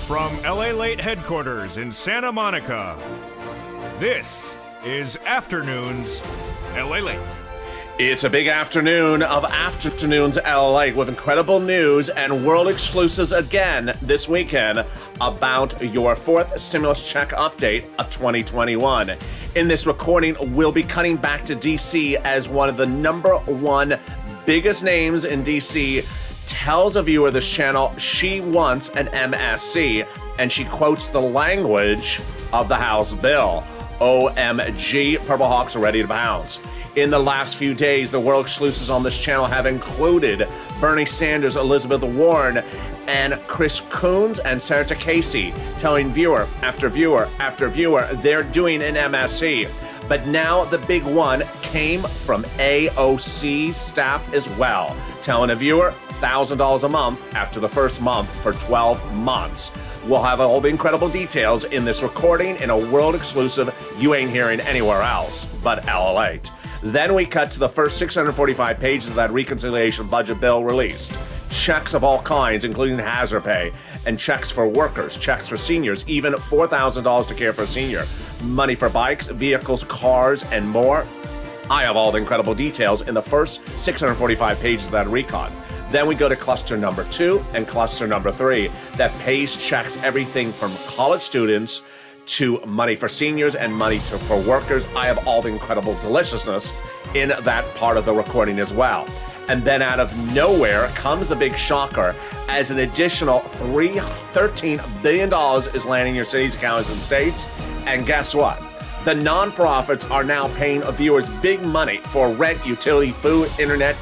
From LALATE headquarters in Santa Monica, this is Afternoons LALATE. It's a big afternoon of Afternoons LALATE with incredible news and world exclusives again this weekend about your fourth stimulus check update of 2021. In this recording, we'll be cutting back to DC as one of the #1 biggest names in DC tells a viewer of this channel she wants an MSC, and she quotes the language of the House bill. OMG, Purple Hawks are ready to bounce. In the last few days, the world exclusives on this channel have included Bernie Sanders, Elizabeth Warren, and Chris Coons and Sarah Casey, telling viewer after viewer after viewer they're doing an MSC. But now the big one came from AOC staff as well, telling a viewer $1,000 a month after the first month for 12 months. We'll have all the incredible details in this recording in a world exclusive you ain't hearing anywhere else but LALATE. Then we cut to the first 645 pages of that reconciliation budget bill released. Checks of all kinds, including hazard pay, and checks for workers, checks for seniors, even $4,000 to care for a senior, money for bikes, vehicles, cars, and more. I have all the incredible details in the first 645 pages of that recon. Then we go to cluster number 2 and cluster number 3 that pays checks everything from college students to money for seniors and money for workers. I have all the incredible deliciousness in that part of the recording as well. And then out of nowhere comes the big shocker as an additional $13 billion is landing in your cities, counties, and states. And guess what? The nonprofits are now paying viewers big money for rent, utility, food, internet,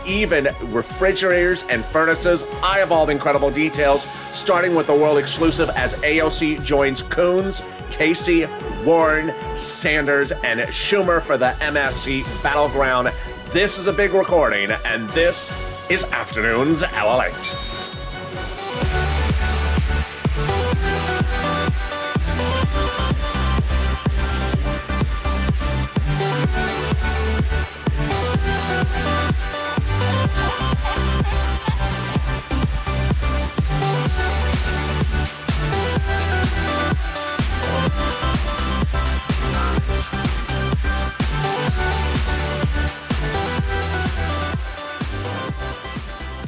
even refrigerators and furnaces. I have all the incredible details, starting with the world exclusive as AOC joins Coons, Casey, Warren, Sanders, and Schumer for the MSC battleground. This is a big recording, and this is Afternoons LALATE.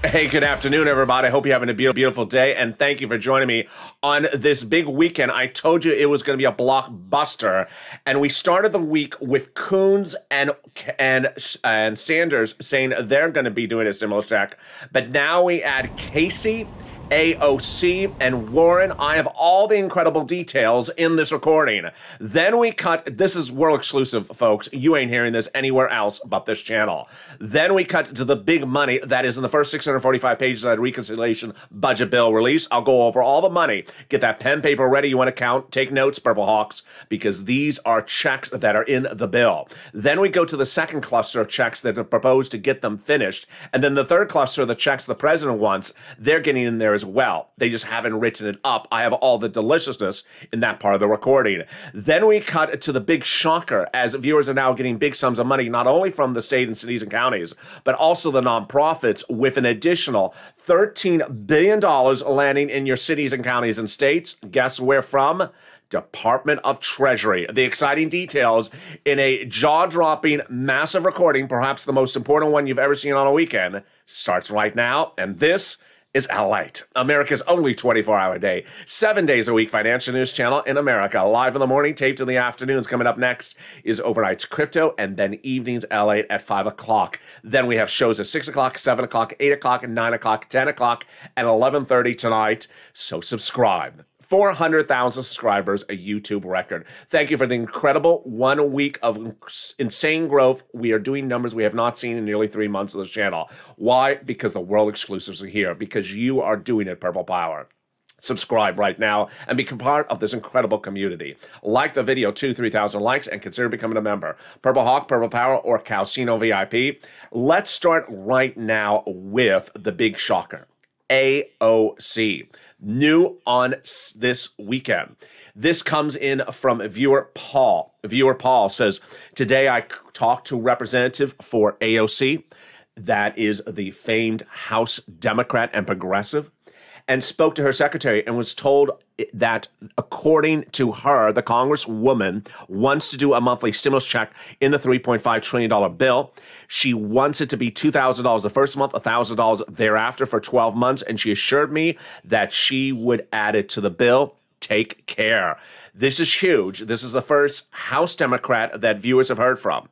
Hey, good afternoon, everybody. I hope you're having a beautiful day, and thank you for joining me on this big weekend. I told you it was going to be a blockbuster, and we started the week with Coons and Sanders saying they're going to be doing a stimulus check, but now we add Casey, AOC, and Warren. I have all the incredible details in this recording. Then we cut, this is world exclusive, folks. You ain't hearing this anywhere else but this channel. Then we cut to the big money that is in the first 645 pages of that reconciliation budget bill release. I'll go over all the money. Get that pen, paper ready. You want to count, take notes, Purple Hawks, because these are checks that are in the bill. Then we go to the second cluster of checks that are proposed to get them finished. And then the third cluster of the checks the president wants, they're getting in there as well. They just haven't written it up. I have all the deliciousness in that part of the recording. Then we cut to the big shocker as viewers are now getting big sums of money, not only from the state and cities and counties, but also the nonprofits, with an additional $13 billion landing in your cities and counties and states. Guess where from? Department of Treasury. The exciting details in a jaw-dropping, massive recording, perhaps the most important one you've ever seen on a weekend, starts right now, and this is LALATE, America's only 24-hour day, 7 days a week financial news channel in America. Live in the morning, taped in the afternoons. Coming up next is Overnight's Crypto, and then evenings LALATE at 5 o'clock. Then we have shows at 6 o'clock, 7 o'clock, 8 o'clock, 9 o'clock, 10 o'clock, and 11:30 tonight. So subscribe. 400,000 subscribers, a YouTube record. Thank you for the incredible 1 week of insane growth. We are doing numbers we have not seen in nearly 3 months of this channel. Why? Because the world exclusives are here. Because you are doing it, Purple Power. Subscribe right now and become part of this incredible community. Like the video, 2,000-3,000 likes, and consider becoming a member. Purple Hawk, Purple Power, or Calcino VIP. Let's start right now with the big shocker. AOC. New on this weekend. This comes in from viewer Paul. Viewer Paul says, today I talked to representative for AOC. That is the famed House Democrat and progressive. and spoke to her secretary and was told that, according to her, the Congresswoman wants to do a monthly stimulus check in the $3.5 trillion bill. She wants it to be $2,000 the first month, $1,000 thereafter for 12 months, and she assured me that she would add it to the bill. Take care. This is huge. This is the first House Democrat that viewers have heard from.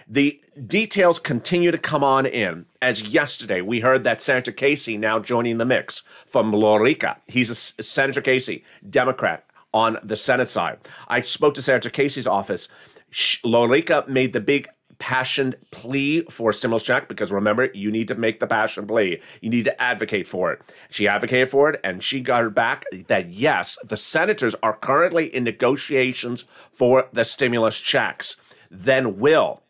The details continue to come on in. As yesterday, we heard that Senator Casey now joining the mix from Lorica. He's a Senator Casey, Democrat on the Senate side. I spoke to Senator Casey's office. Lorica made the big passioned plea for a stimulus check because, remember, you need to make the passion plea. You need to advocate for it. She advocated for it, and she got back that, yes, the senators are currently in negotiations for the stimulus checks. Then will.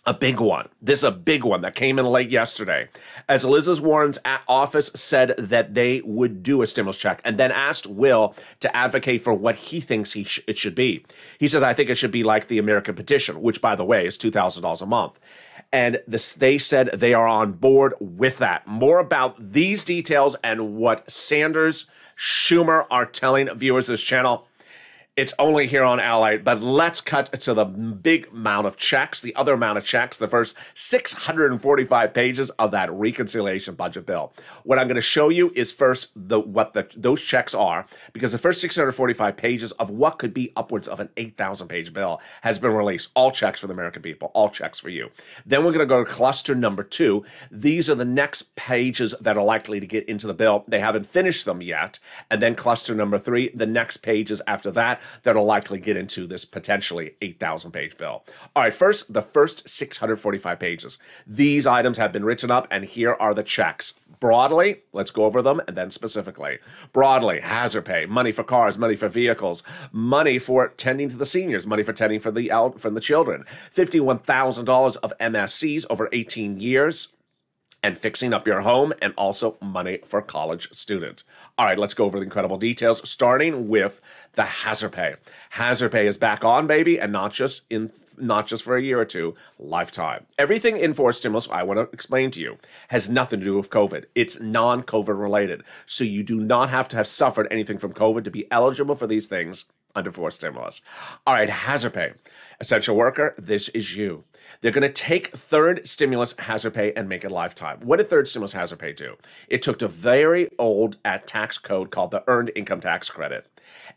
A big one. This is a big one that came in late yesterday. As Elizabeth Warren's office said that they would do a stimulus check and then asked Will to advocate for what he thinks it should be. He said, I think it should be like the American petition, which, by the way, is $2,000 a month. And they said they are on board with that. More about these details and what Sanders, Schumer are telling viewers of this channel. It's only here on LALATE, but let's cut to the big amount of checks, the other amount of checks, the first 645 pages of that reconciliation budget bill. What I'm going to show you is first those checks are, because the first 645 pages of what could be upwards of an 8,000-page bill has been released. All checks for the American people, all checks for you. Then we're going to go to cluster number 2. These are the next pages that are likely to get into the bill. They haven't finished them yet. And then cluster number 3, the next pages after that that'll likely get into this potentially 8,000-page bill. All right, first, the first 645 pages. These items have been written up, and here are the checks. Broadly, let's go over them, and then specifically. Broadly, hazard pay, money for cars, money for vehicles, money for tending to the seniors, money for tending for the children, $51,000 of MSCs over 18 years, and fixing up your home, and also money for college student. All right, let's go over the incredible details, starting with the hazard pay. Hazard pay is back on, baby, and not just for a year or two, lifetime. Everything in force stimulus, I want to explain to you, has nothing to do with COVID. It's non-COVID related. So you do not have to have suffered anything from COVID to be eligible for these things under force stimulus. All right, hazard pay. Essential worker, this is you. They're going to take third stimulus hazard pay and make it lifetime. What did third stimulus hazard pay do? It took a very old tax code called the Earned Income Tax Credit,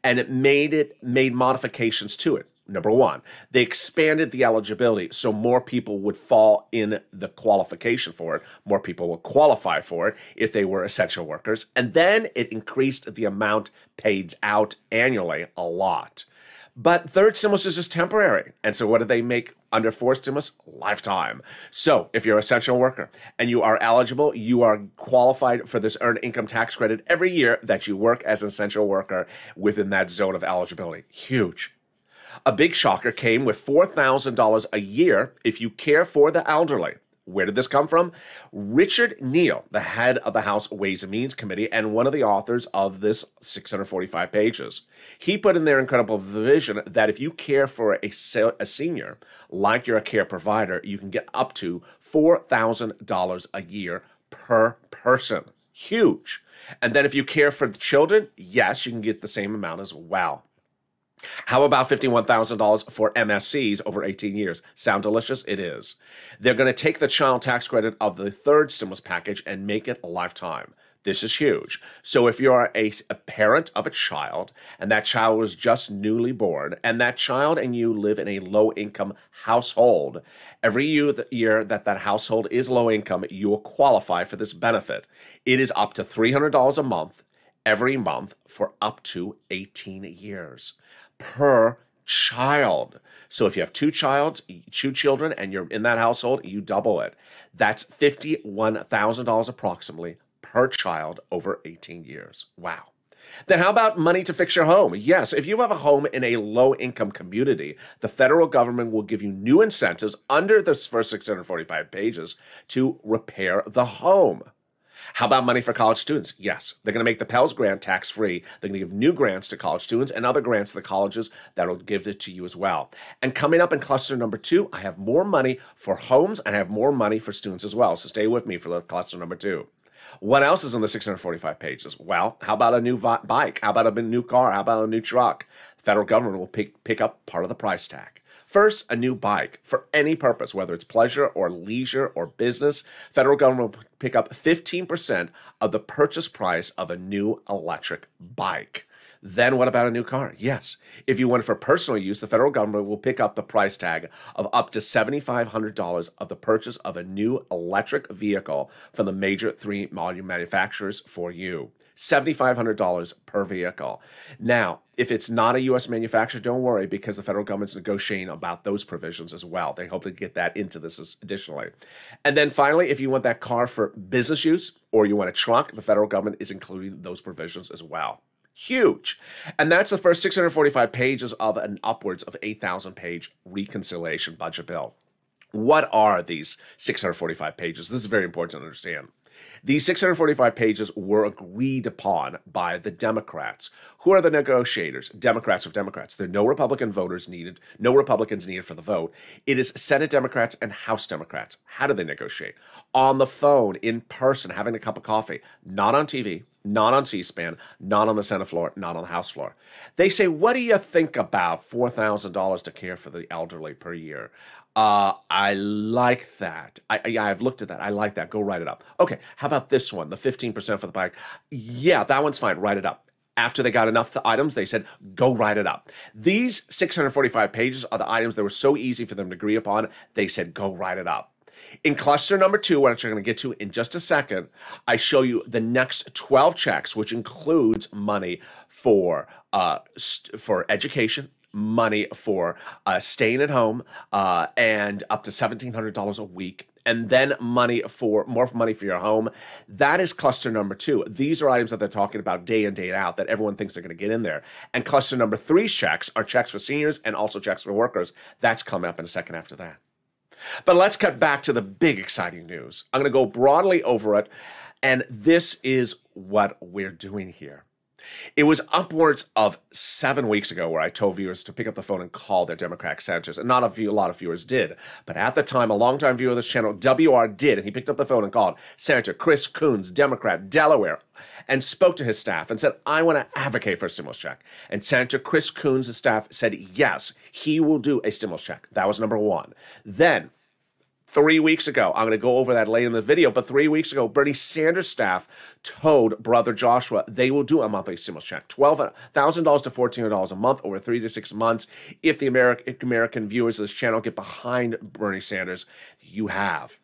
and it made modifications to it. Number one, they expanded the eligibility so more people would fall in the qualification for it. More people would qualify for it if they were essential workers. And then it increased the amount paid out annually a lot. But third stimulus is just temporary. And so what did they make under fourth stimulus? Lifetime. So if you're an essential worker and you are eligible, you are qualified for this earned income tax credit every year that you work as an essential worker within that zone of eligibility. Huge. A big shocker came with $4,000 a year if you care for the elderly. Where did this come from? Richard Neal, the head of the House Ways and Means Committee and one of the authors of this 645 pages. He put in their incredible vision that if you care for a senior, like you're a care provider, you can get up to $4,000 a year per person. Huge. And then if you care for the children, yes, you can get the same amount as well. How about $51,000 for MSCs over 18 years? Sound delicious? It is. They're going to take the child tax credit of the third stimulus package and make it a lifetime. This is huge. So if you're a parent of a child and that child was just newly born and that child and you live in a low-income household, every year that household is low income, you will qualify for this benefit. It is up to $300 a month every month for up to 18 years. Per child. So if you have two children and you're in that household, you double it. That's $51,000 approximately per child over 18 years. Wow. Then how about money to fix your home? Yes, if you have a home in a low-income community, the federal government will give you new incentives under this first 645 pages to repair the home. How about money for college students? Yes, they're going to make the Pell Grant tax-free. They're going to give new grants to college students and other grants to the colleges that will give it to you as well. And coming up in cluster number 2, I have more money for homes and I have more money for students as well. So stay with me for the cluster number 2. What else is in the 645 pages? Well, how about a new bike? How about a new car? How about a new truck? The federal government will pick up part of the price tag. First, a new bike for any purpose, whether it's pleasure or leisure or business. Federal government will pick up 15% of the purchase price of a new electric bike. Then what about a new car? Yes, if you want it for personal use, the federal government will pick up the price tag of up to $7,500 of the purchase of a new electric vehicle from the major 3 volume manufacturers for you. $7,500 per vehicle. Now, if it's not a U.S. manufacturer, don't worry, because the federal government's negotiating about those provisions as well. They hope to get that into this additionally. And then finally, if you want that car for business use or you want a truck, the federal government is including those provisions as well. Huge. And that's the first 645 pages of an upwards of 8,000-page reconciliation budget bill. What are these 645 pages? This is very important to understand. These 645 pages were agreed upon by the Democrats. Who are the negotiators? Democrats of Democrats. There are no Republican voters needed, no Republicans needed for the vote. It is Senate Democrats and House Democrats. How do they negotiate? On the phone, in person, having a cup of coffee, not on TV, not on C-SPAN, not on the Senate floor, not on the House floor. They say, what do you think about $4,000 to care for the elderly per year? I like that. I've looked at that. I like that. Go write it up. Okay, how about this one, the 15% for the bike? Yeah, that one's fine. Write it up. After they got enough items, they said, go write it up. These 645 pages are the items that were so easy for them to agree upon. They said, go write it up. In cluster number 2, which I'm going to get to in just a second, I show you the next 12 checks, which includes money for education, money for staying at home, and up to $1,700 a week, and then money for more money for your home. That is cluster number 2. These are items that they're talking about day in, day out that everyone thinks they're going to get in there. And cluster number 3 checks are checks for seniors and also checks for workers. That's coming up in a second after that. But let's cut back to the big exciting news. I'm going to go broadly over it, and this is what we're doing here. It was upwards of 7 weeks ago where I told viewers to pick up the phone and call their Democratic senators, and not a lot of viewers did. But at the time, a longtime viewer of this channel, WR, did, and he picked up the phone and called Senator Chris Coons, Democrat, Delaware, and spoke to his staff and said, I want to advocate for a stimulus check. And Senator Chris Coons' staff said, yes, he will do a stimulus check. That was number 1. Then, 3 weeks ago, I'm going to go over that later in the video, but 3 weeks ago, Bernie Sanders' staff told Brother Joshua they will do a monthly stimulus check, $12,000 to $1,400 a month over 3 to 6 months. If the American viewers of this channel get behind Bernie Sanders, you have.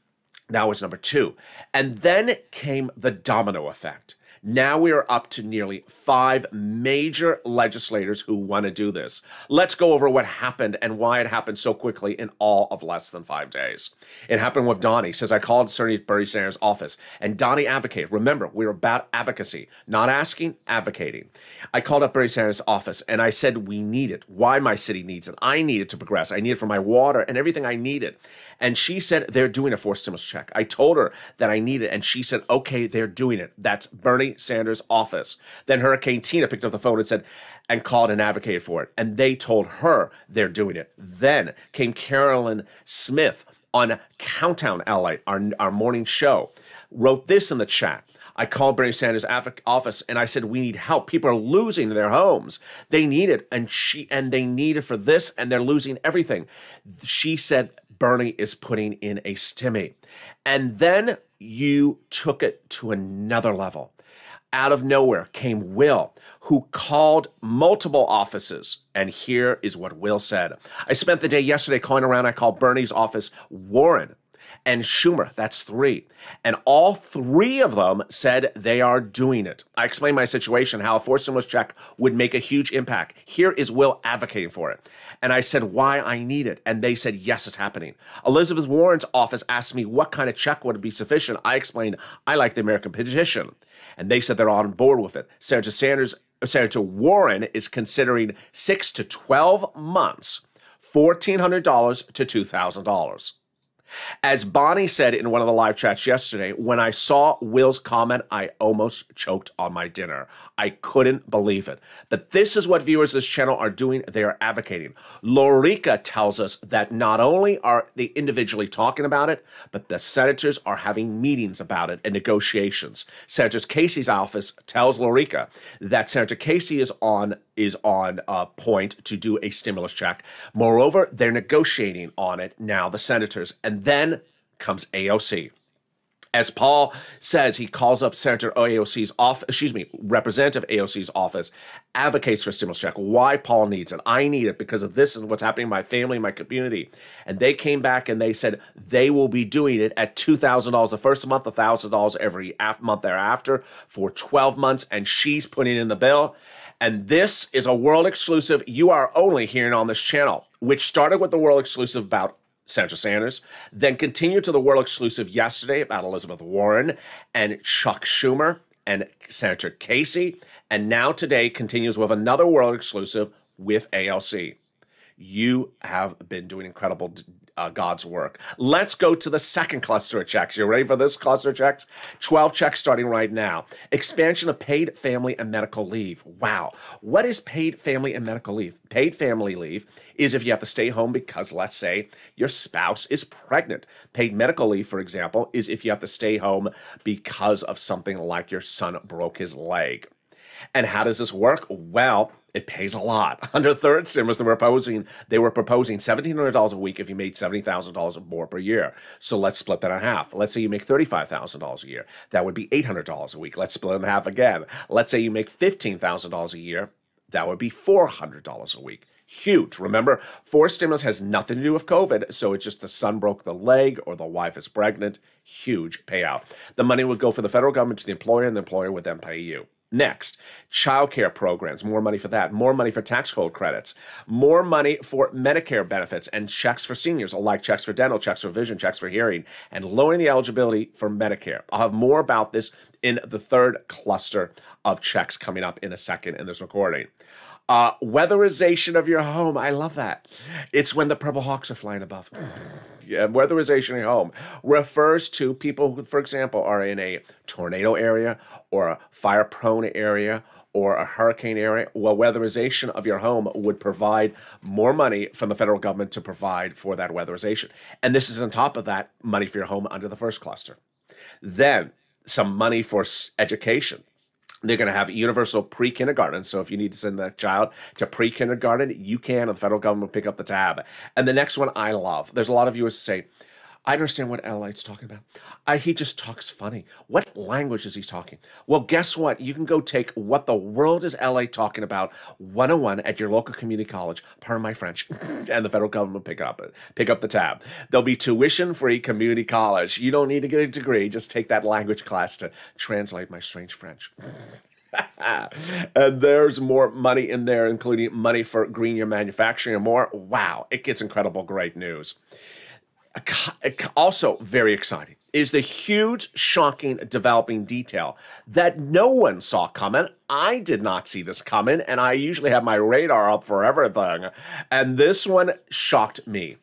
That was number 2. And then came the domino effect. Now we are up to nearly 5 major legislators who want to do this. Let's go over what happened and why it happened so quickly in all of less than 5 days. It happened with Donnie. He says, I called Bernie Sanders' office, and Donnie advocated. Remember, we're about advocacy, not asking, advocating. I called up Bernie Sanders' office, and I said, we need it. Why my city needs it. I need it to progress. I need it for my water and everything I needed. And she said, they're doing a forced stimulus check. I told her that I need it, and she said, okay, they're doing it. That's Bernie Sanders' office. Then Hurricane Tina picked up the phone and said, and called and advocated for it. And they told her they're doing it. Then came Carolyn Smith on Countdown LA, our morning show, wrote this in the chat. I called Bernie Sanders' office and I said, we need help. People are losing their homes. They need it. And they need it for this, and they're losing everything. She said, Bernie is putting in a stimmy. And then you took it to another level. Out of nowhere came Will, who called multiple offices. And here is what Will said. I spent the day yesterday calling around. I called Bernie's office, Warren, and Schumer. That's 3. And all 3 of them said they are doing it. I explained my situation, how a forced stimulus check would make a huge impact. Here is Will advocating for it. And I said why I need it. And they said, yes, it's happening. Elizabeth Warren's office asked me what kind of check would be sufficient. I explained, I like the American petition. And they said they're on board with it. Senator Warren is considering 6 to 12 months, $1,400 to $2,000. As Bonnie said in one of the live chats yesterday, when I saw Will's comment, I almost choked on my dinner. I couldn't believe it. But this is what viewers of this channel are doing. They are advocating. Lorica tells us that not only are they individually talking about it, but the senators are having meetings about it and negotiations. Senator Casey's office tells Lorica that Senator Casey is on point to do a stimulus check. Moreover, they're negotiating on it now, the senators. And then comes AOC. As Paul says, he calls up Senator AOC's office, Representative AOC's office, advocates for a stimulus check. Why Paul needs it? I need it because of this and what's happening in my family, my community. And they came back and they said they will be doing it at $2,000 the first month, $1,000 every month thereafter for 12 months. And she's putting in the bill. And this is a world exclusive you are only hearing on this channel, which started with the world exclusive about Senator Sanders, then continued to the world exclusive yesterday about Elizabeth Warren and Chuck Schumer and Senator Casey, and now today continues with another world exclusive with AOC. You have been doing incredible God's work. Let's go to the second cluster of checks. You ready for this cluster of checks? 12 checks starting right now. Expansion of paid family and medical leave. Wow. What is paid family and medical leave? Paid family leave is if you have to stay home because, let's say, your spouse is pregnant. Paid medical leave, for example, is if you have to stay home because of something like your son broke his leg. And how does this work? Well, it pays a lot. Under third stimulus, they were proposing $1,700 a week if you made $70,000 or more per year. So let's split that in half. Let's say you make $35,000 a year. That would be $800 a week. Let's split it in half again. Let's say you make $15,000 a year. That would be $400 a week. Huge. Remember, fourth stimulus has nothing to do with COVID, so it's just the son broke the leg or the wife is pregnant. Huge payout. The money would go from the federal government to the employer, and the employer would then pay you. Next, childcare programs, more money for that, more money for tax code credits, more money for Medicare benefits and checks for seniors, like checks for dental, checks for vision, checks for hearing, and lowering the eligibility for Medicare. I'll have more about this in the third cluster of checks coming up in a second in this recording. Weatherization of your home. I love that. It's when the Purple Hawks are flying above. Yeah, weatherization of your home refers to people who, for example, are in a tornado area or a fire-prone area or a hurricane area. Well, weatherization of your home would provide more money from the federal government to provide for that weatherization. And this is on top of that money for your home under the first cluster. Then some money for education. They're going to have universal pre-kindergarten. So if you need to send that child to pre-kindergarten, you can, and the federal government will pick up the tab. And the next one I love. There's a lot of viewers who say, I understand what LALATE's talking about. He just talks funny. What language is he talking? Well, guess what? You can go take What the World is LA Talking About 101 at your local community college, pardon my French, and the federal government will pick up the tab. There'll be tuition-free community college. You don't need to get a degree. Just take that language class to translate my strange French. And there's more money in there, including money for green year manufacturing and more. Wow, it gets incredible, great news. Also very exciting is the huge, shocking, developing detail that no one saw coming. I did not see this coming, and I usually have my radar up for everything. And this one shocked me.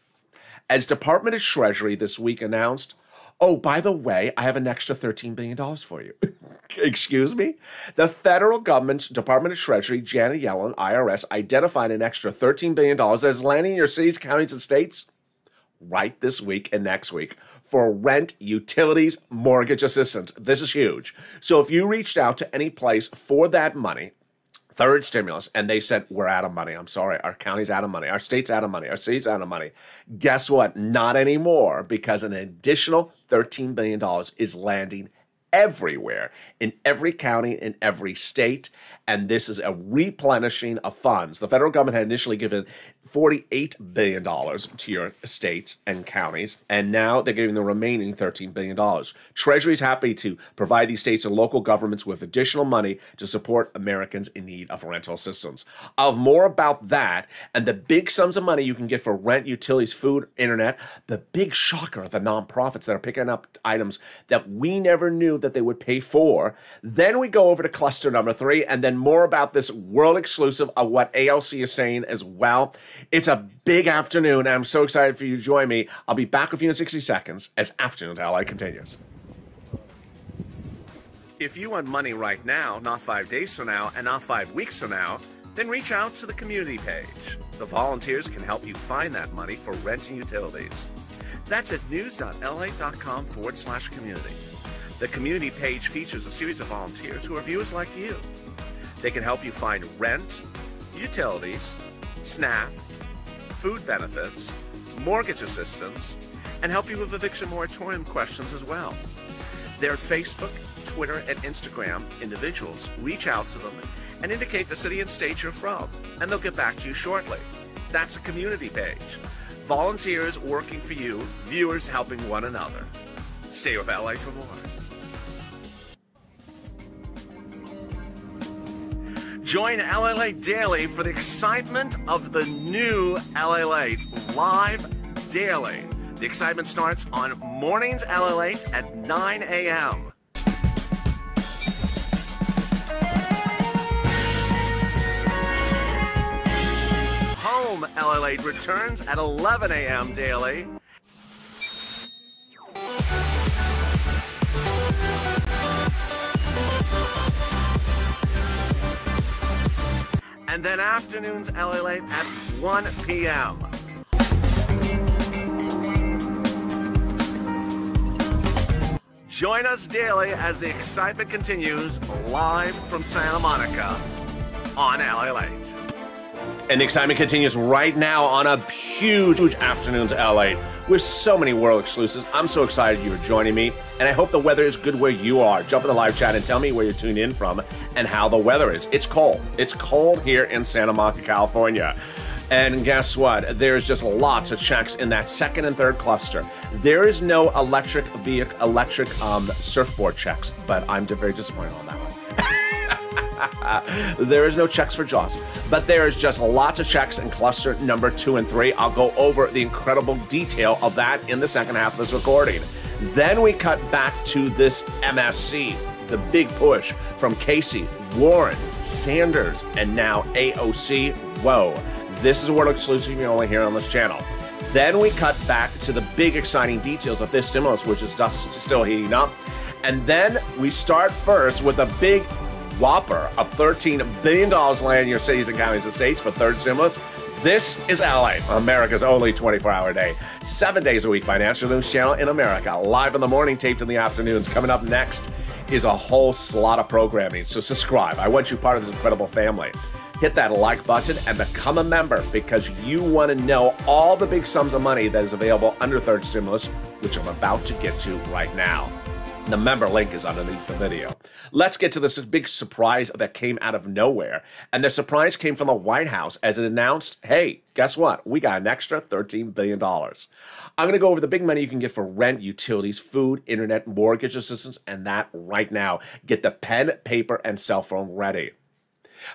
As Department of Treasury this week announced, oh, by the way, I have an extra $13 billion for you. Excuse me? The federal government's Department of Treasury, Janet Yellen, IRS, identified an extra $13 billion as landing in your cities, counties, and states right this week and next week for rent, utilities, mortgage assistance. This is huge. So if you reached out to any place for that money, third stimulus, and they said, we're out of money. I'm sorry. Our county's out of money. Our state's out of money. Our city's out of money. Guess what? Not anymore, because an additional $13 billion is landing everywhere, in every county, in every state, and this is a replenishing of funds. The federal government had initially given $48 billion to your states and counties, and now they're giving the remaining $13 billion. Treasury is happy to provide these states and local governments with additional money to support Americans in need of rental assistance. I'll have more about that and the big sums of money you can get for rent, utilities, food, internet. The big shocker of the nonprofits that are picking up items that we never knew knew that they would pay for. Then we go over to cluster number 3, and then more about this world exclusive of what ALC is saying as well. It's a big afternoon, and I'm so excited for you to join me. I'll be back with you in 60 seconds as Afternoon to LA continues. If you want money right now, not 5 days from now, and not 5 weeks from now, then reach out to the community page. The volunteers can help you find that money for rent and utilities. That's at news.lalate.com/community. The community page features a series of volunteers who are viewers like you. They can help you find rent, utilities, SNAP, food benefits, mortgage assistance, and help you with eviction moratorium questions as well. Their Facebook, Twitter, and Instagram individuals reach out to them and indicate the city and state you're from, and they'll get back to you shortly. That's a community page. Volunteers working for you, viewers helping one another. Stay with LA for more. Join LALATE daily for the excitement of the new LALATE live daily. The excitement starts on mornings LALATE at 9 a.m. Home LALATE returns at 11 a.m. daily. And then afternoons LALATE at 1 p.m. Join us daily as the excitement continues live from Santa Monica on LALATE. And the excitement continues right now on a huge afternoon to LA with so many world exclusives. I'm so excited you are joining me, and I hope the weather is good where you are. Jump in the live chat and tell me where you're tuned in from and how the weather is. It's cold. It's cold here in Santa Monica, California. And guess what? There's just lots of checks in that second and third cluster. There is no electric surfboard checks, but I'm very disappointed on that one. There is no checks for Jaws, but there is just lots of checks in cluster number 2 and 3. I'll go over the incredible detail of that in the second half of this recording. Then we cut back to this MSC, the big push from Casey, Warren, Sanders, and now AOC. Whoa, this is a world exclusive you only hear on this channel. Then we cut back to the big exciting details of this stimulus, which is still heating up. And then we start first with a big whopper of $13 billion land in your cities and counties and states for third stimulus. This is LA, America's only 24-hour day, 7 days a week financial news channel in America. Live in the morning, taped in the afternoons. Coming up next is a whole slot of programming, so subscribe. I want you part of this incredible family. Hit that like button and become a member because you want to know all the big sums of money that is available under third stimulus, which I'm about to get to right now. The member link is underneath the video. Let's get to this big surprise that came out of nowhere. And the surprise came from the White House as it announced, hey, guess what? We got an extra $13 billion. I'm going to go over the big money you can get for rent, utilities, food, internet, mortgage assistance, and that right now. Get the pen, paper, and cell phone ready.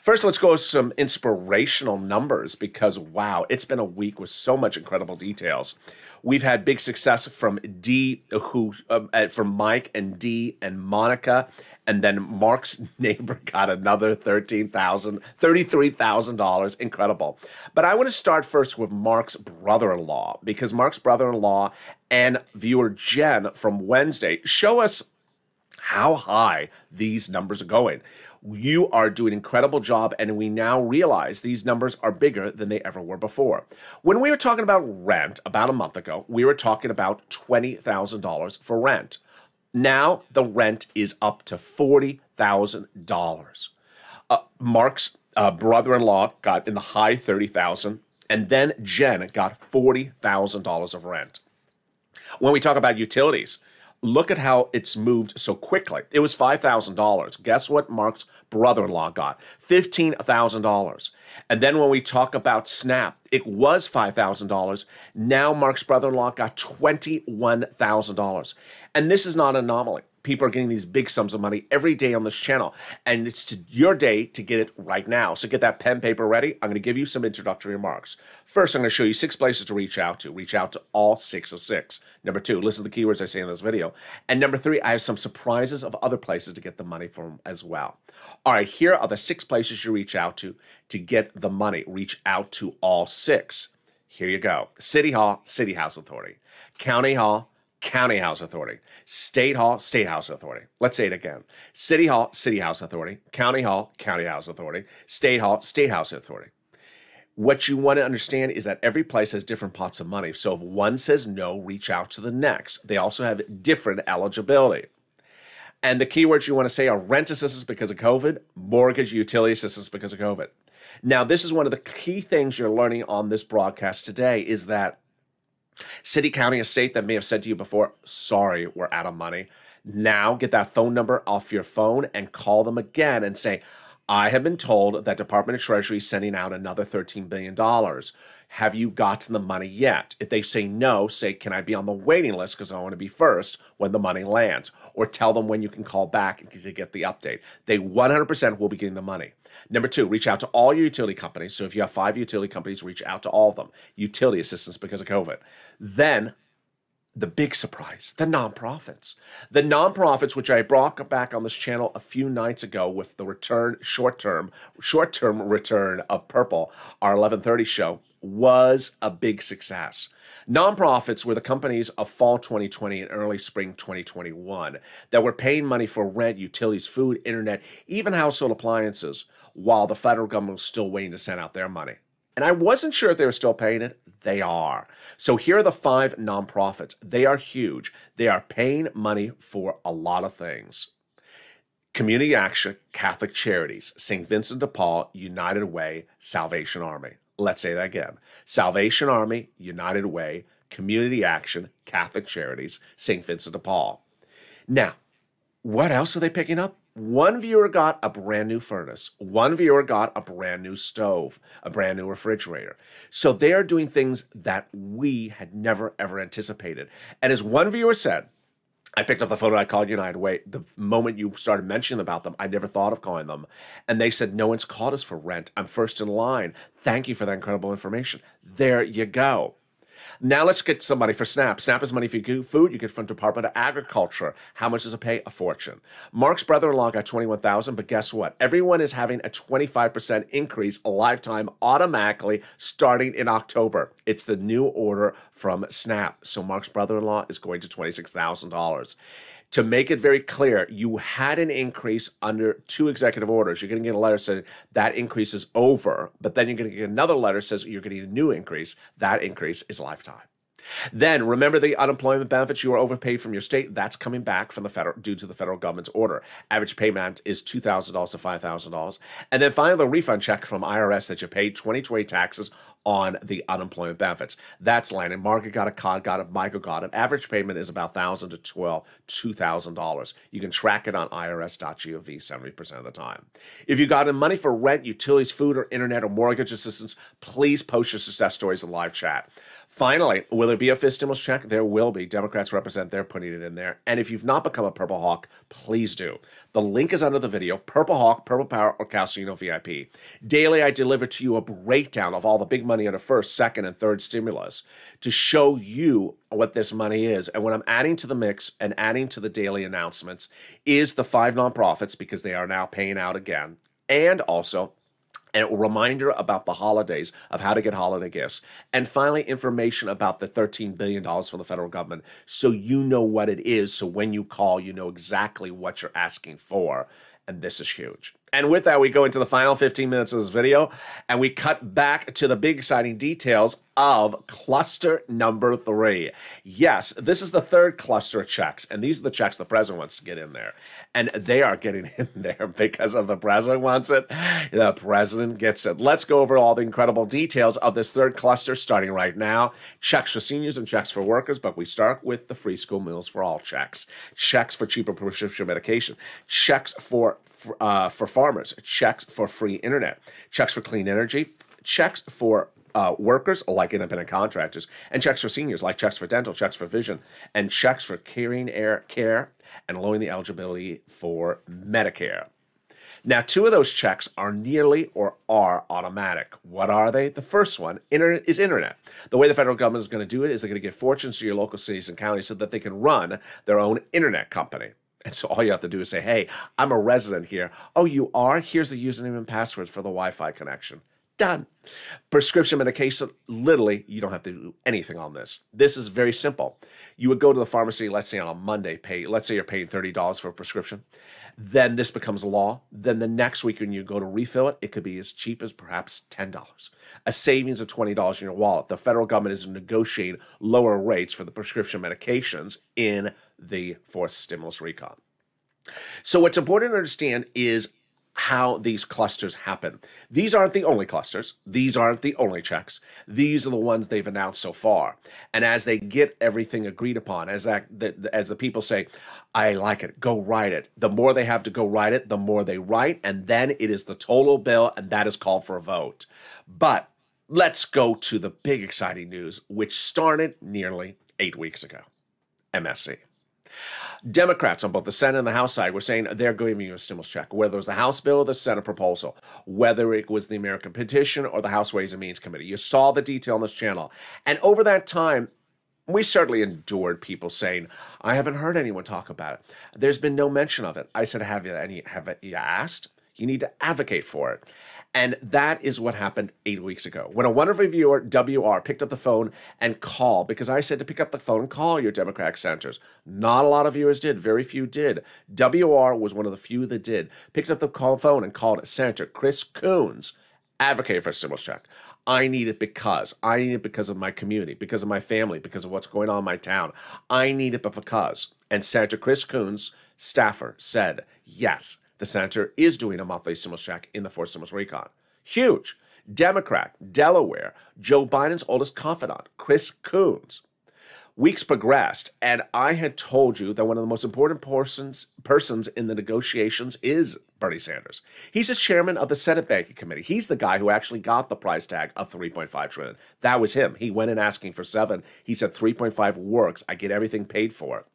First, let's go with some inspirational numbers because, wow, it's been a week with so much incredible details. We've had big success from from Mike and Dee and Monica, and then Mark's neighbor got another $33,000. Incredible. But I want to start first with Mark's brother-in-law because Mark's brother-in-law and viewer Jen from Wednesday show us how high these numbers are going. You are doing an incredible job, and we now realize these numbers are bigger than they ever were before. When we were talking about rent about a month ago, we were talking about $20,000 for rent. Now the rent is up to $40,000. Mark's brother-in-law got in the high $30,000, and then Jen got $40,000 of rent. When we talk about utilities, look at how it's moved so quickly. It was $5,000. Guess what Mark's brother-in-law got? $15,000. And then when we talk about SNAP, it was $5,000. Now Mark's brother-in-law got $21,000. And this is not an anomaly. People are getting these big sums of money every day on this channel, and it's your day to get it right now. So get that pen, paper ready. I'm going to give you some introductory remarks. First, I'm going to show you 6 places to reach out to. Reach out to all 6 of 6. Number 2, listen to the keywords I say in this video. And number 3, I have some surprises of other places to get the money from as well. All right, here are the 6 places you reach out to get the money. Reach out to all 6. Here you go. City Hall, City House Authority. County Hall, County House Authority. State Hall, State House Authority. Let's say it again. City Hall, City House Authority. County Hall, County House Authority. State Hall, State House Authority. What you want to understand is that every place has different pots of money. So if one says no, reach out to the next. They also have different eligibility. And the keywords you want to say are rent assistance because of COVID, mortgage utility assistance because of COVID. Now, this is one of the key things you're learning on this broadcast today is that city, county, or state that may have said to you before, sorry, we're out of money. Now get that phone number off your phone and call them again and say, I have been told that Department of Treasury is sending out another $13 billion. Have you gotten the money yet? If they say no, say, can I be on the waiting list because I want to be first when the money lands? Or tell them when you can call back to get the update. They 100% will be getting the money. Number 2, reach out to all your utility companies. So if you have 5 utility companies, reach out to all of them. Utility assistance because of COVID. Then the big surprise, the nonprofits. The nonprofits, which I brought back on this channel a few nights ago with the return, short-term return of Purple, our 11:30 show, was a big success. Nonprofits were the companies of fall 2020 and early spring 2021 that were paying money for rent, utilities, food, internet, even household appliances, while the federal government was still waiting to send out their money. And I wasn't sure if they were still paying it. They are. So here are the 5 nonprofits. They are huge. They are paying money for a lot of things. Community Action, Catholic Charities, St. Vincent de Paul, United Way, Salvation Army. Let's say that again. Salvation Army, United Way, Community Action, Catholic Charities, St. Vincent de Paul. Now, what else are they picking up? One viewer got a brand new furnace. One viewer got a brand new stove, a brand new refrigerator. So they are doing things that we had never, ever anticipated. And as one viewer said, I picked up the phone and I called United Way. The moment you started mentioning about them, I never thought of calling them. And they said, no one's called us for rent. I'm first in line. Thank you for that incredible information. There you go. Now let's get some money for SNAP. SNAP is money for food you get from Department of Agriculture. How much does it pay? A fortune. Mark's brother-in-law got $21,000, but guess what? Everyone is having a 25% increase a lifetime automatically starting in October. It's the new order from SNAP. So Mark's brother-in-law is going to $26,000. To make it very clear, you had an increase under 2 executive orders. You're going to get a letter saying that increase is over, but then you're going to get another letter that says you're getting a new increase. That increase is lifetime. Then remember the unemployment benefits you were overpaid from your state. That's coming back from the federal due to the federal government's order. Average payment is $2,000 to $5,000. And then finally, the refund check from IRS that you paid 2020 taxes on the unemployment benefits. That's landing. Margaret got it, Cod got it, Michael got it. Average payment is about $1,000 to $2,000. You can track it on irs.gov 70% of the time. If you got in money for rent, utilities, food, or internet, or mortgage assistance, please post your success stories in live chat. Finally, will there be a fifth stimulus check? There will be. Democrats represent, they're putting it in there. And if you've not become a Purple Hawk, please do. The link is under the video. Purple Hawk, Purple Power, or Calcino VIP. Daily, I deliver to you a breakdown of all the big money under first, second, and third stimulus to show you what this money is. And what I'm adding to the mix and adding to the daily announcements is the 5 nonprofits, because they are now paying out again. And also a reminder about the holidays, of how to get holiday gifts. And finally, information about the $13 billion from the federal government, so you know what it is. So when you call, you know exactly what you're asking for. And this is huge. And with that, we go into the final 15 minutes of this video, and we cut back to the big exciting details of cluster number 3. Yes, this is the 3rd cluster of checks, and these are the checks the president wants to get in there. And they are getting in there because of the president wants it. The president gets it. Let's go over all the incredible details of this 3rd cluster starting right now. Checks for seniors and checks for workers, but we start with the free school meals for all checks. Checks for cheaper prescription medication. Checks for farmers, checks for free internet, checks for clean energy, checks for workers, like independent contractors, and checks for seniors, like checks for dental, checks for vision, and checks for carrying care and lowering the eligibility for Medicare. Now, 2 of those checks are nearly or are automatic. What are they? The first one is internet. The way the federal government is going to do it is they're going to give fortunes to your local cities and counties so that they can run their own internet company. And so all you have to do is say, hey, I'm a resident here. Oh, you are? Here's the username and password for the Wi-Fi connection. Done. Prescription medication, literally, you don't have to do anything on this. This is very simple. You would go to the pharmacy, let's say on a Monday, let's say you're paying $30 for a prescription. Then this becomes law. Then the next week when you go to refill it, it could be as cheap as perhaps $10. A savings of $20 in your wallet. The federal government is negotiating lower rates for the prescription medications in the fourth stimulus recon. So what's important to understand is how these clusters happen. These aren't the only clusters. These aren't the only checks. These are the ones they've announced so far. And as they get everything agreed upon, as the people say, I like it, go write it. The more they have to go write it, the more they write, and then it is the total bill, and that is called for a vote. But let's go to the big exciting news, which started nearly 8 weeks ago. MSC. Democrats on both the Senate and the House side were saying they're giving you a stimulus check, whether it was the House bill or the Senate proposal, whether it was the American petition or the House Ways and Means Committee. You saw the detail on this channel. And over that time, we certainly endured people saying, I haven't heard anyone talk about it. There's been no mention of it. I said, have you asked? You need to advocate for it. And that is what happened 8 weeks ago. When a wonderful viewer, WR, picked up the phone and called, because I said to pick up the phone and call your Democratic senators. Not a lot of viewers did. Very few did. WR was one of the few that did. Picked up the phone and called Senator Chris Coons, advocated for a stimulus check. I need it because of my community, because of my family, because of what's going on in my town. I need it because. And Senator Chris Coons, staffer, said, yes, the senator is doing a monthly stimulus check in the fourth stimulus recon. Huge. Democrat, Delaware, Joe Biden's oldest confidant, Chris Coons. Weeks progressed, and I had told you that one of the most important persons in the negotiations is Bernie Sanders. He's the chairman of the Senate Banking Committee. He's the guy who actually got the price tag of $3.5 trillion. That was him. He went in asking for 7. He said 3.5 works. I get everything paid for it.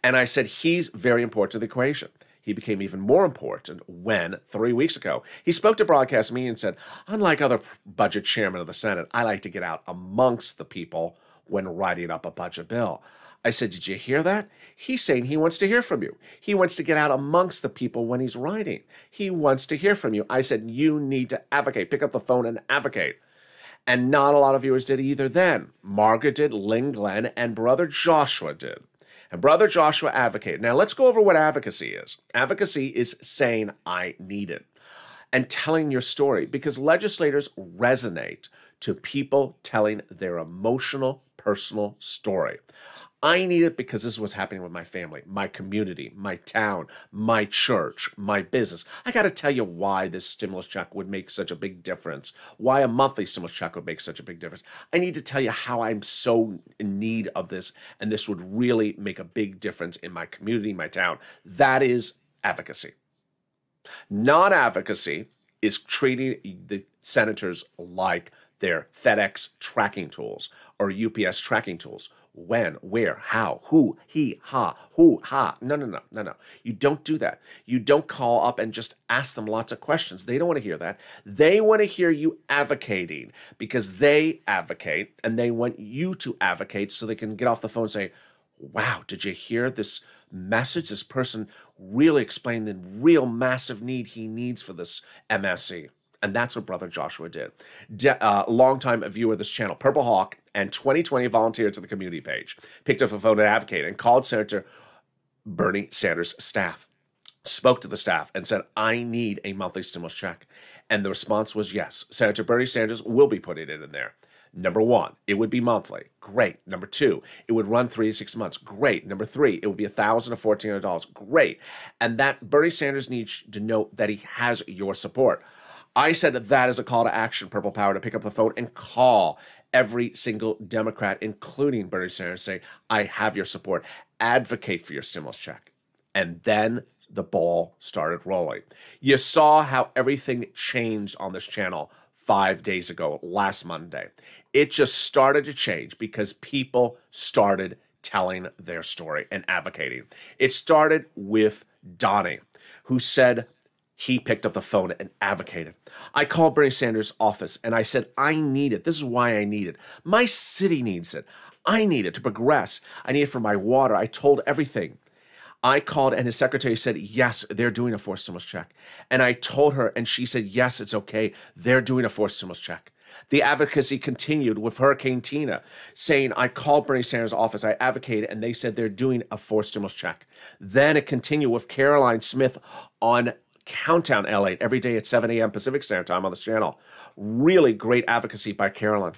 And I said he's very important to the equation. He became even more important when, 3 weeks ago, he spoke to broadcast media and said, unlike other budget chairmen of the Senate, I like to get out amongst the people when writing up a budget bill. I said, did you hear that? He's saying he wants to hear from you. He wants to get out amongst the people when he's writing. He wants to hear from you. I said, you need to advocate. Pick up the phone and advocate. And not a lot of viewers did either then. Margaret did, Lynn Glenn, and Brother Joshua did. And Brother Joshua advocated. Now, let's go over what advocacy is. Advocacy is saying, I need it, and telling your story, because legislators resonate to people telling their emotional, personal story. I need it because this is what's happening with my family, my community, my town, my church, my business. I got to tell you why this stimulus check would make such a big difference, why a monthly stimulus check would make such a big difference. I need to tell you how I'm so in need of this, and this would really make a big difference in my community, my town. That is advocacy. Non-advocacy is treating the senators like their FedEx tracking tools or UPS tracking tools. When, where, how, who, he, ha, who, ha. No. You don't do that. You don't call up and just ask them lots of questions. They don't want to hear that. They want to hear you advocating, because they advocate and they want you to advocate so they can get off the phone and say, wow, did you hear this message? This person really explained the real massive need he needs for this MSC. And that's what Brother Joshua did. Longtime viewer of this channel, Purple Hawk, and 2020 volunteered to the community page, picked up a phone and advocated, and called Senator Bernie Sanders' staff, spoke to the staff, and said, I need a monthly stimulus check. And the response was yes. Senator Bernie Sanders will be putting it in there. Number 1, it would be monthly. Great. Number 2, it would run 3 to 6 months. Great. Number 3, it would be $1,000 to $1,400. Great. And that Bernie Sanders needs to know that he has your support. I said that is a call to action, Purple Power, to pick up the phone and call every single Democrat, including Bernie Sanders, say, I have your support. Advocate for your stimulus check. And then the ball started rolling. You saw how everything changed on this channel 5 days ago, last Monday. It just started to change because people started telling their story and advocating. It started with Donnie, who said he picked up the phone and advocated. I called Bernie Sanders' office and I said, I need it. This is why I need it. My city needs it. I need it to progress. I need it for my water. I told everything. I called and his secretary said, yes, they're doing a forced stimulus check. And I told her and she said, yes, it's okay. They're doing a forced stimulus check. The advocacy continued with Hurricane Tina saying, I called Bernie Sanders' office, I advocated, and they said they're doing a forced stimulus check. Then it continued with Caroline Smith on Countdown LATE every day at 7 a.m. Pacific Standard Time on this channel. Really great advocacy by Caroline.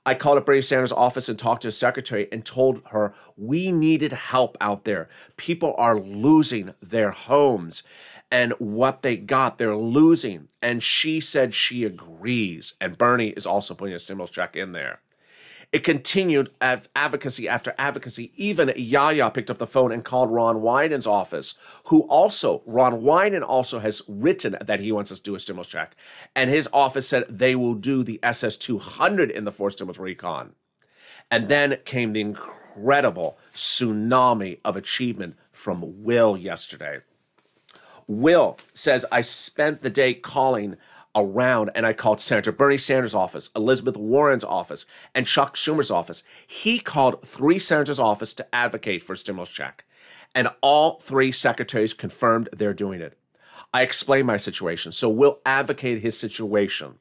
I called up Bernie Sanders' office and talked to his secretary and told her we needed help out there. People are losing their homes and what they got, they're losing. And she said she agrees. And Bernie is also putting a stimulus check in there. It continued advocacy after advocacy. Even Yaya picked up the phone and called Ron Wyden's office, Ron Wyden also has written that he wants us to do a stimulus check. And his office said they will do the SS-200 in the forced stimulus recon. And then came the incredible tsunami of achievement from Will yesterday. Will says, I spent the day calling around and I called Senator Bernie Sanders' office, Elizabeth Warren's office, and Chuck Schumer's office. He called 3 senators' office to advocate for a stimulus check. And all 3 secretaries confirmed they're doing it. I explained my situation. So Will advocated his situation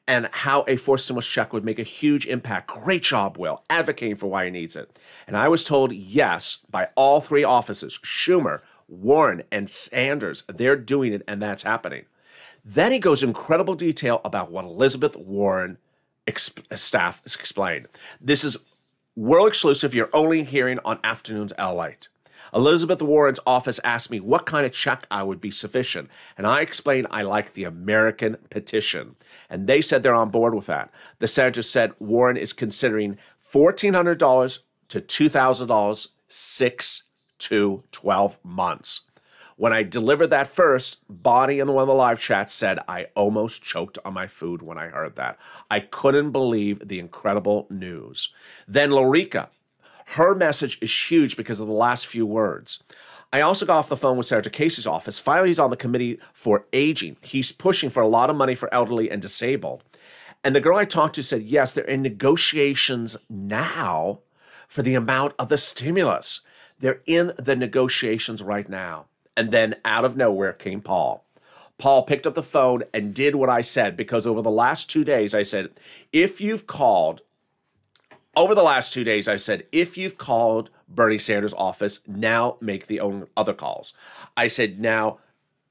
and how a forced stimulus check would make a huge impact. Great job, Will, advocating for why he needs it. And I was told yes by all 3 offices, Schumer, Warren, and Sanders. They're doing it, and that's happening. Then he goes incredible detail about what Elizabeth Warren staff has explained. This is world exclusive. You're only hearing on Afternoons LATE. Elizabeth Warren's office asked me what kind of check I would be sufficient. And I explained I like the American petition. And they said they're on board with that. The senator said Warren is considering $1,400 to $2,000, 6 to 12 months. When I delivered that first, Bonnie in one of the live chats said, I almost choked on my food when I heard that. I couldn't believe the incredible news. Then Lorica, her message is huge because of the last few words. I also got off the phone with Senator Casey's office. Finally, he's on the committee for aging. He's pushing for a lot of money for elderly and disabled. And the girl I talked to said, yes, they're in negotiations now for the amount of the stimulus. They're in the negotiations right now. And then out of nowhere came Paul. Paul picked up the phone and did what I said, because over the last 2 days, I said, if you've called Bernie Sanders' office, now make the other calls. I said, now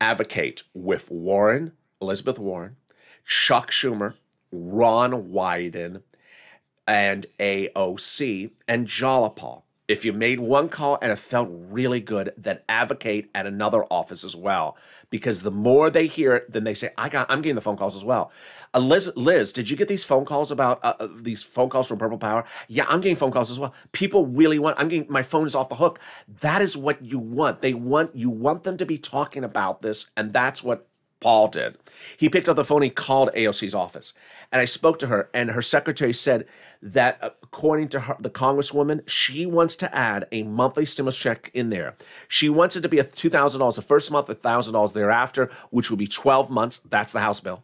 advocate with Warren, Elizabeth Warren, Chuck Schumer, Ron Wyden, and AOC, and Jalapal. If you made one call and it felt really good, then advocate at another office as well. Because the more they hear it, then they say, I'm getting the phone calls as well. Liz, did you get these phone calls about these phone calls from Purple Power? Yeah, I'm getting phone calls as well. People really want, my phone is off the hook. That is what you want. You want them to be talking about this, and that's what Paul did. He picked up the phone, he called AOC's office, and I spoke to her, and her secretary said that according to her, the congresswoman, she wants to add a monthly stimulus check in there. She wants it to be $2,000 the first month, $1,000 thereafter, which would be 12 months. That's the House bill.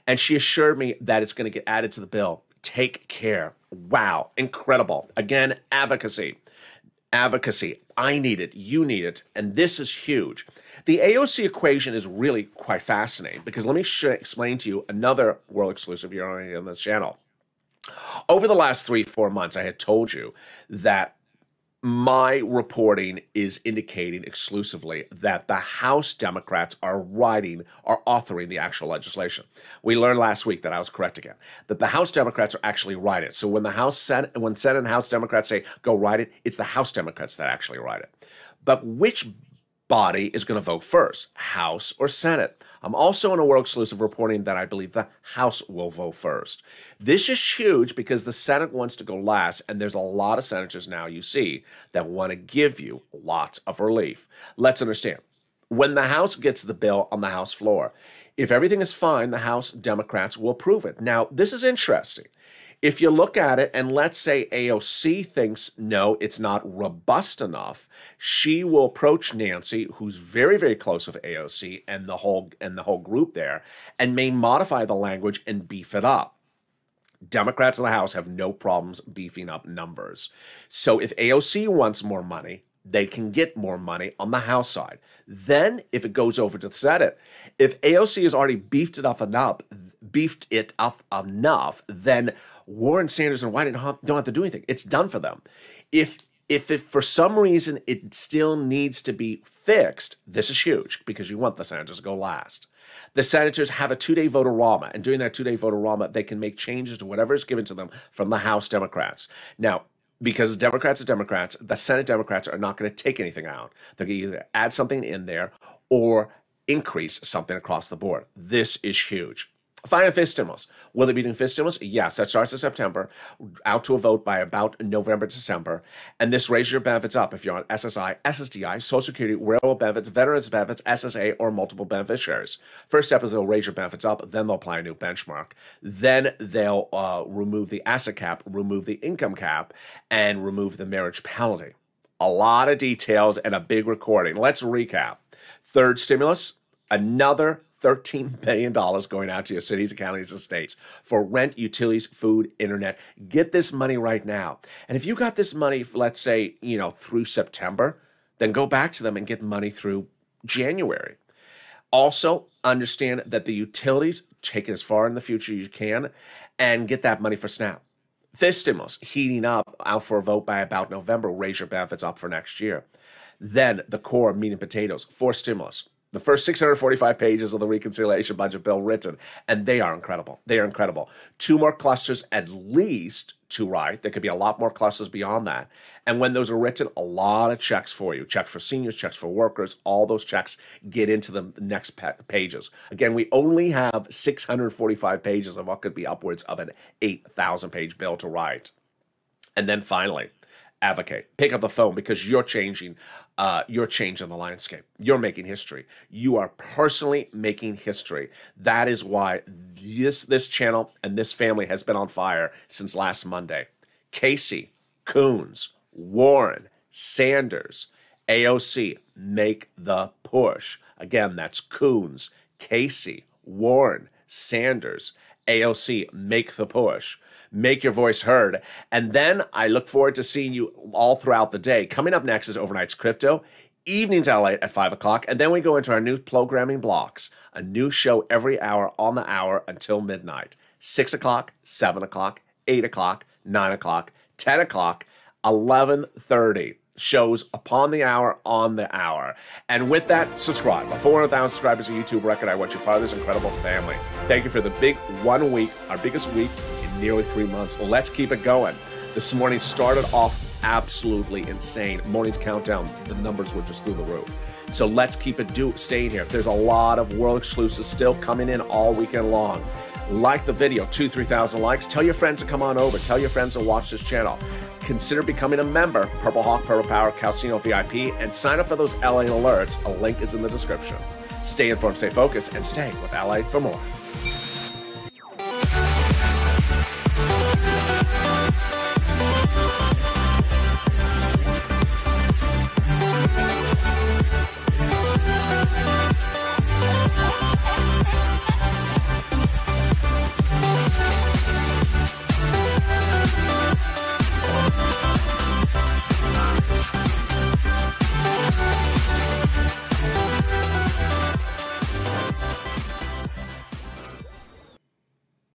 And she assured me that it's going to get added to the bill. Take care. Wow, incredible. Again, advocacy. Advocacy. I need it. You need it. And this is huge. The AOC equation is really quite fascinating, because let me explain to you another world exclusive you're already on this channel. Over the last 3-4 months, I had told you that my reporting is indicating exclusively that the House Democrats are authoring the actual legislation. We learned last week that I was correct again, that the House Democrats are actually writing it. So when Senate and House Democrats say, go write it, it's the House Democrats that actually write it. But which body is going to vote first, House or Senate? I'm also in a world exclusive reporting that I believe the House will vote first. This is huge because the Senate wants to go last, and there's a lot of senators now you see that want to give you lots of relief. Let's understand. When the House gets the bill on the House floor, If everything is fine, the House Democrats will approve it. Now, this is interesting. If you look at it and let's say AOC thinks, no, it's not robust enough, she will approach Nancy, who's very, very close with AOC and the whole group there, and may modify the language and beef it up. Democrats in the House have no problems beefing up numbers. So if AOC wants more money, they can get more money on the House side. Then, if it goes over to the Senate, if AOC has already beefed it up enough, then Warren, Sanders, and Wyden don't have to do anything. It's done for them. If for some reason it still needs to be fixed, this is huge because you want the senators to go last. The senators have a 2-day vote-a-rama, and during that 2-day vote-a-rama, they can make changes to whatever is given to them from the House Democrats. Now, because Democrats are Democrats, the Senate Democrats are not going to take anything out. They're going to either add something in there or increase something across the board. This is huge. Final fifth stimulus. Will they be doing fifth stimulus? Yes, that starts in September, out to a vote by about November, December. And this raises your benefits up if you're on SSI, SSDI, Social Security, railroad benefits, veterans benefits, SSA, or multiple beneficiaries. First step is they'll raise your benefits up, then they'll apply a new benchmark. Then they'll remove the asset cap, remove the income cap, and remove the marriage penalty. A lot of details and a big recording. Let's recap. Third stimulus, another $13 billion going out to your cities, counties, and states for rent, utilities, food, internet. Get this money right now. And if you got this money, let's say, through September, then go back to them and get money through January. Also, understand that the utilities, take it as far in the future as you can, and get that money for SNAP. Fifth stimulus, heating up, out for a vote by about November, raise your benefits up for next year. Then the core, meat and potatoes. Fourth stimulus. The first 645 pages of the reconciliation budget bill written, and they are incredible. They are incredible. 2 more clusters at least to write. There could be a lot more clusters beyond that. And when those are written, a lot of checks for you. Checks for seniors, checks for workers, all those checks get into the next pages. Again, we only have 645 pages of what could be upwards of an 8,000-page bill to write. And then finally, advocate. Pick up the phone because you're changing the landscape. You're making history. You are personally making history. That is why this channel and this family has been on fire since last Monday. Casey, Coons, Warren, Sanders, AOC, make the push. Again, that's Coons, Casey, Warren, Sanders, AOC, make the push. Make your voice heard. And then I look forward to seeing you all throughout the day. Coming up next is Overnight's Crypto, evenings LALATE at 5 o'clock, and then we go into our new programming blocks, a new show every hour on the hour until midnight. 6 o'clock, 7 o'clock, 8 o'clock, 9 o'clock, 10 o'clock, 11:30. Shows upon the hour, on the hour. And with that, subscribe. 400,000 subscribers of YouTube record. I want you part of this incredible family. Thank you for the big 1 week, our biggest week in nearly 3 months. Let's keep it going. This morning started off absolutely insane. Morning's countdown, the numbers were just through the roof. So let's keep it staying here. There's a lot of world exclusives still coming in all weekend long. Like the video, 2,000-3,000 likes. Tell your friends to come on over. Tell your friends to watch this channel. Consider becoming a member, Purple Hawk, Purple Power, Calcino VIP, and sign up for those LA alerts. A link is in the description. Stay informed, stay focused, and stay with LA for more.